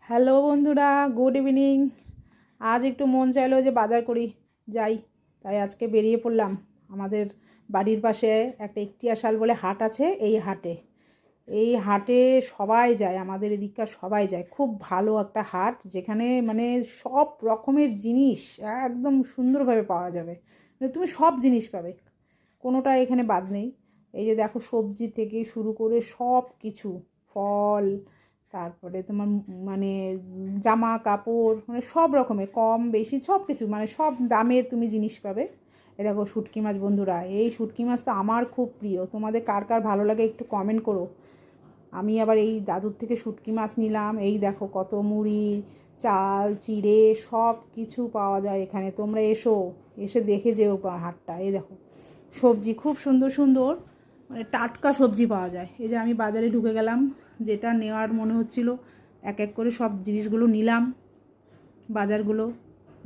Hello বন্ধুরা, good evening. আজ একটু মন চাইলো যে বাজার করি যাই, তাই আজকে বেরিয়ে পড়লাম। আমাদের বাড়ির পাশে একটা একটিয়াশাল বলে হাট আছে। এই হাটে সবাই যায়, আমাদের এদিককার সবাই যায়। খুব ভালো একটা হাট, যেখানে মানে সব রকমের জিনিস একদম সুন্দরভাবে পাওয়া যাবে। মানে তুমি সব জিনিস পাবে, কোনোটা এখানে বাদ নেই। এই যে দেখো, সবজি থেকে শুরু করে সব কিছু, ফল, তারপরে তোমার মানে জামা কাপড়, মানে সব রকমের কম বেশি সব কিছু, মানে সব দামের তুমি জিনিস পাবে। এই দেখো শুটকি মাছ বন্ধুরা, এই শুটকি মাছ তো আমার খুব প্রিয়। তোমাদের কার কার ভালো লাগে একটু কমেন্ট করো। আমি আবার এই দাদুর থেকে শুটকি মাছ নিলাম। এই দেখো কত মুড়ি, চাল, চিড়ে সব কিছু পাওয়া যায় এখানে। তোমরা এসে দেখে যেও হাটটা। এই দেখো সবজি খুব সুন্দর সুন্দর, মানে টাটকা সবজি পাওয়া যায়। এই যে আমি বাজারে ঢুকে গেলাম, যেটা নেওয়ার মনে হচ্ছিল এক এক করে সব জিনিসগুলো নিলাম। বাজারগুলো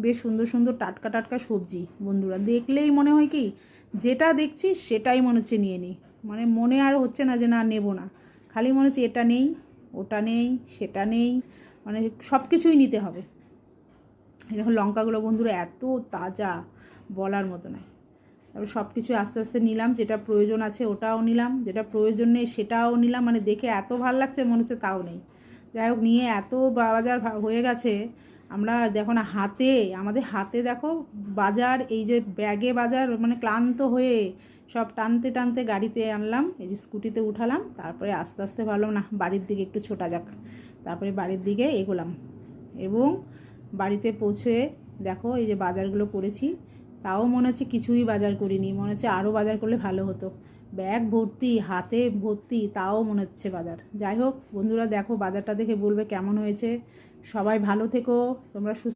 বেশ সুন্দর সুন্দর টাটকা টাটকা সবজি বন্ধুরা, দেখলেই মনে হয় কি যেটা দেখছি সেটাই মনে হচ্ছে নিয়ে নিই। মানে মনে আর হচ্ছে না যে না নেব না, খালি মনে হচ্ছে এটা নেই, ওটা নেই, সেটা নেই, মানে সব কিছুই নিতে হবে। দেখো লঙ্কাগুলো বন্ধুরা এত তাজা, বলার মতো নয়। তারপর সব কিছু আস্তে আস্তে নিলাম, যেটা প্রয়োজন আছে ওটাও নিলাম, যেটা প্রয়োজন নেই সেটাও নিলাম। মানে দেখে এত ভালো লাগছে মনে হচ্ছে তাও নেই। যাই হোক, নিয়ে এত বাজার হয়ে গেছে। আমরা দেখো না, আমাদের হাতে দেখো বাজার, এই যে ব্যাগে বাজার, মানে ক্লান্ত হয়ে সব টানতে টানতে গাড়িতে আনলাম, এই যে স্কুটিতে উঠালাম। তারপরে আস্তে আস্তে ভাবলাম না, বাড়ির দিকে একটু ছোটা যাক। তারপরে বাড়ির দিকে এগোলাম এবং বাড়িতে পৌঁছে দেখো এই যে বাজারগুলো করেছি। তাও মনে হচ্ছে কিছুই বাজার করিনি, মনে হচ্ছে আরও বাজার করলে ভালো হতো। ব্যাগ ভর্তি, হাতে ভর্তি, তাও মনে হচ্ছে বাজার। যাই হোক বন্ধুরা, দেখো বাজারটা দেখে বলবে কেমন হয়েছে। সবাই ভালো থেকো, তোমরা সুস্থ।